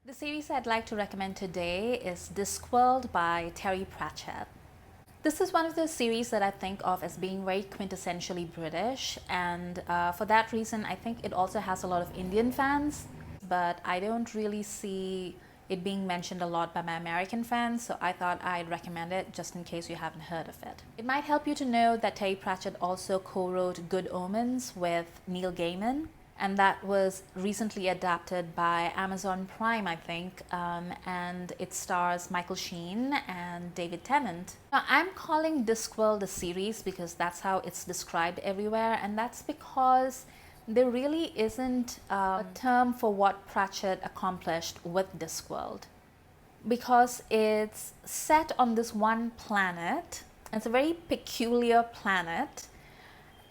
The series I'd like to recommend today is Discworld by Terry Pratchett. This is one of those series that I think of as being very quintessentially British, and for that reason, I think it also has a lot of Indian fans, but I don't really see it being mentioned a lot by my American fans, so I thought I'd recommend it just in case you haven't heard of it. It might help you to know that Terry Pratchett also co-wrote Good Omens with Neil Gaiman, and that was recently adapted by Amazon Prime, I think, and it stars Michael Sheen and David Tennant. Now, I'm calling Discworld a series because that's how it's described everywhere, and that's because there really isn't a term for what Pratchett accomplished with Discworld, because it's set on this one planet. It's a very peculiar planet,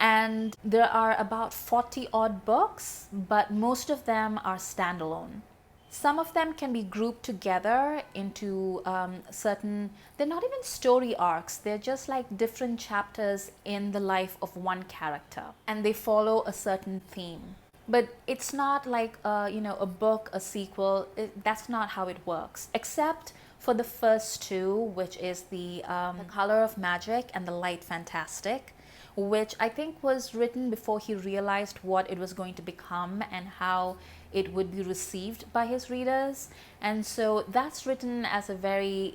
and there are about 40 odd books, but most of them are standalone. Some of them can be grouped together into they're not even story arcs, they're just like different chapters in the life of one character, and they follow a certain theme. But it's not like a book, a sequel. That's not how it works, except for the first two, which is the Color of Magic and the Light Fantastic, which I think was written before he realized what it was going to become and how it would be received by his readers. And so that's written as a very,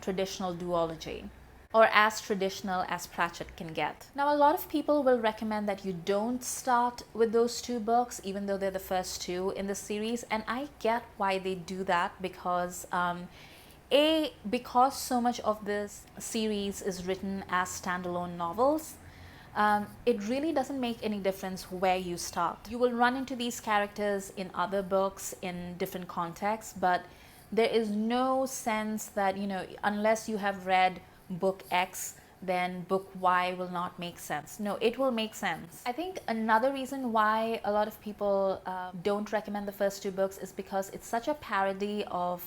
traditional duology, or as traditional as Pratchett can get. Now, a lot of people will recommend that you don't start with those two books, even though they're the first two in the series, and I get why they do that because because so much of this series is written as standalone novels, it really doesn't make any difference where you start. You will run into these characters in other books in different contexts, but there is no sense that, unless you have read book X, then book Y will not make sense. No, it will make sense. I think another reason why a lot of people don't recommend the first two books is because it's such a parody of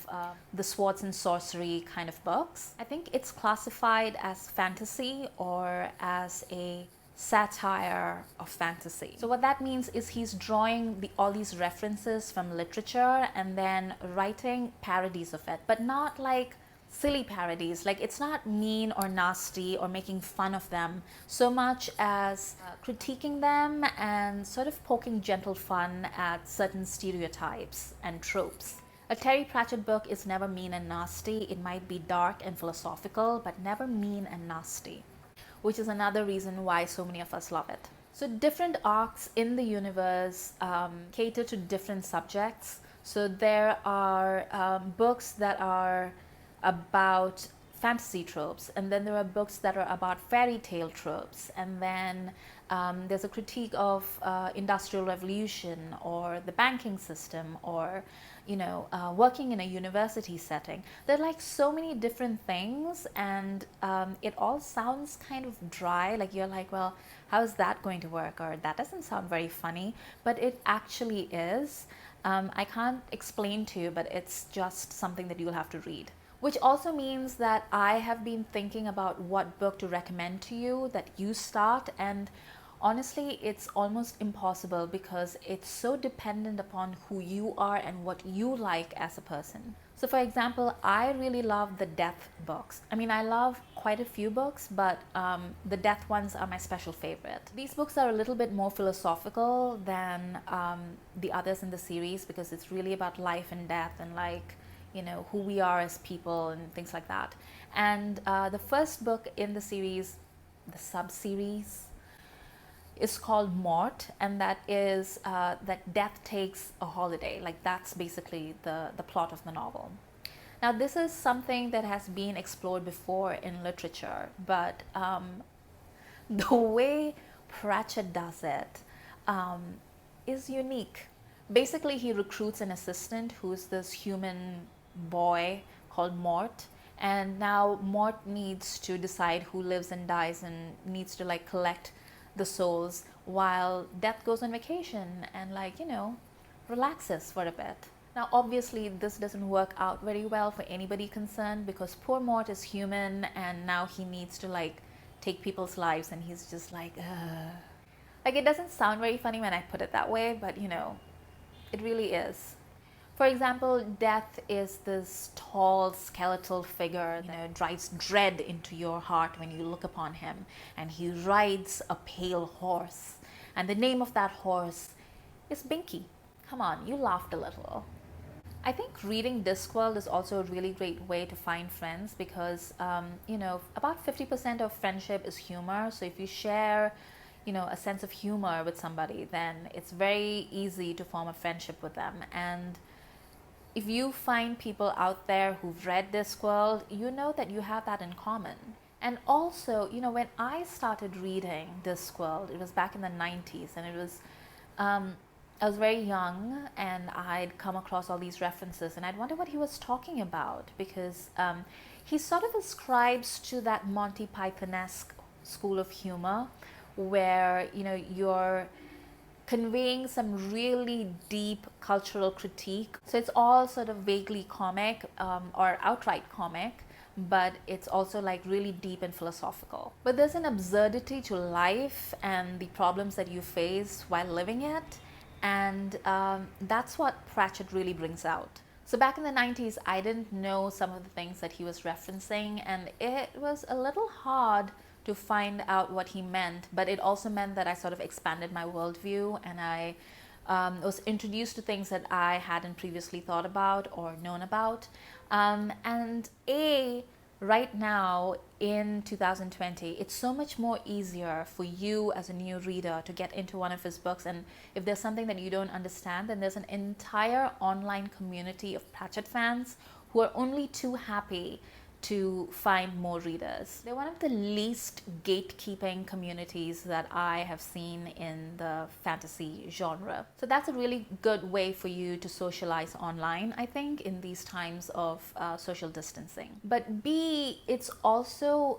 the swords and sorcery kind of books. I think it's classified as fantasy or as a satire of fantasy. So what that means is he's drawing all these references from literature and then writing parodies of it, but not like silly parodies. Like, it's not mean or nasty or making fun of them so much as critiquing them and sort of poking gentle fun at certain stereotypes and tropes. A Terry Pratchett book is never mean and nasty. It might be dark and philosophical, but never mean and nasty, which is another reason why so many of us love it. So different arcs in the universe cater to different subjects. So there are books that are about fantasy tropes, and then there are books that are about fairy tale tropes, and then there's a critique of industrial revolution or the banking system, or working in a university setting. There are like so many different things, and it all sounds kind of dry. Like, you're like, well, how is that going to work? Or that doesn't sound very funny, but it actually is. I can't explain to you, but it's just something that you'll have to read. Which also means that I have been thinking about what book to recommend to you that you start, and honestly, it's almost impossible because it's so dependent upon who you are and what you like as a person. So for example, I really love the death books. I mean, I love quite a few books, but the death ones are my special favorite. These books are a little bit more philosophical than the others in the series, because it's really about life and death and who we are as people and things like that. And the first book in the series, the sub-series, is called Mort, and that is that death takes a holiday. Like, that's basically the plot of the novel. Now, this is something that has been explored before in literature, but the way Pratchett does it is unique. Basically, he recruits an assistant who's this human boy called Mort, and now Mort needs to decide who lives and dies and needs to collect the souls while Death goes on vacation and relaxes for a bit. Now, obviously, this doesn't work out very well for anybody concerned, because poor Mort is human and now he needs to take people's lives, and he's just like, ugh. It doesn't sound very funny when I put it that way, but it really is. For example, Death is this tall skeletal figure, drives dread into your heart when you look upon him, and he rides a pale horse. And the name of that horse is Binky. Come on, you laughed a little. I think reading Discworld is also a really great way to find friends because, about 50% of friendship is humor. So if you share, a sense of humor with somebody, then it's very easy to form a friendship with them. And if you find people out there who've read Discworld, you know that you have that in common. And also, when I started reading Discworld, it was back in the 90s, and I was very young, and I'd come across all these references, and I'd wonder what he was talking about, because he sort of ascribes to that Monty Python-esque school of humor, where you're conveying some really deep cultural critique. So it's all sort of vaguely comic or outright comic, but it's also like really deep and philosophical. But there's an absurdity to life and the problems that you face while living it. And that's what Pratchett really brings out. So back in the 90s, I didn't know some of the things that he was referencing, and it was a little hard to find out what he meant, but it also meant that I sort of expanded my worldview, and I was introduced to things that I hadn't previously thought about or known about. Right now in 2020, it's so much more easier for you as a new reader to get into one of his books, and if there's something that you don't understand, then there's an entire online community of Pratchett fans who are only too happy to find more readers. They're one of the least gatekeeping communities that I have seen in the fantasy genre. So that's a really good way for you to socialize online, I think, in these times of social distancing. But B, it's also,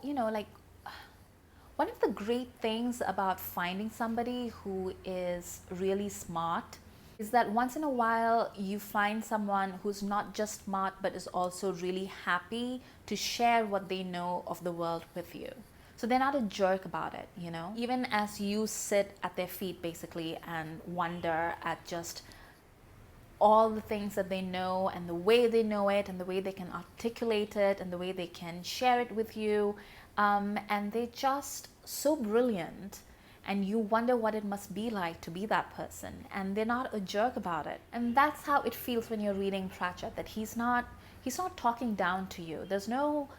one of the great things about finding somebody who is really smart is that once in a while you find someone who's not just smart but is also really happy to share what they know of the world with you. So they're not a jerk about it, Even as you sit at their feet basically and wonder at just all the things that they know and the way they know it and the way they can articulate it and the way they can share it with you. And they're just so brilliant. And you wonder what it must be like to be that person. And they're not a jerk about it. And that's how it feels when you're reading Pratchett, that he's not talking down to you. There's no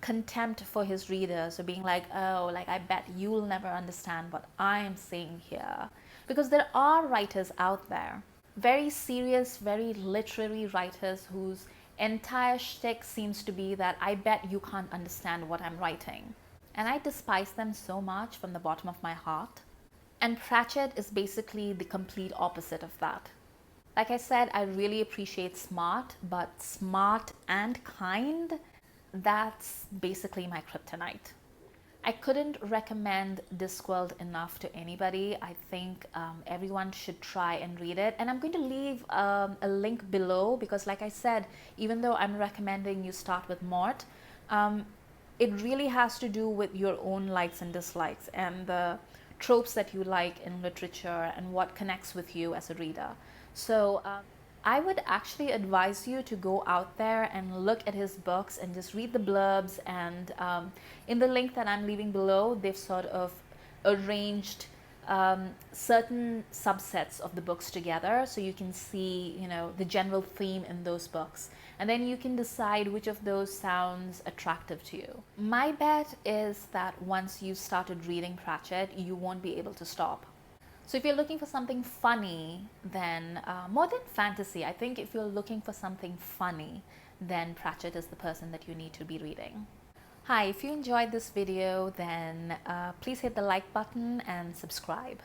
contempt for his readers or being like, oh, like I bet you'll never understand what I'm saying here. Because there are writers out there, very serious, very literary writers whose entire shtick seems to be that I bet you can't understand what I'm writing. And I despise them so much from the bottom of my heart. And Pratchett is basically the complete opposite of that. Like I said, I really appreciate smart, but smart and kind, that's basically my kryptonite. I couldn't recommend Discworld enough to anybody. I think everyone should try and read it. And I'm going to leave a link below because, like I said, even though I'm recommending you start with Mort, it really has to do with your own likes and dislikes and the tropes that you like in literature and what connects with you as a reader. So I would actually advise you to go out there and look at his books and just read the blurbs. And in the link that I'm leaving below, they've sort of arranged certain subsets of the books together so you can see, the general theme in those books. And then you can decide which of those sounds attractive to you. My bet is that once you've started reading Pratchett, you won't be able to stop. So if you're looking for something funny, then more than fantasy, I think if you're looking for something funny, then Pratchett is the person that you need to be reading. Hi, if you enjoyed this video, then please hit the like button and subscribe.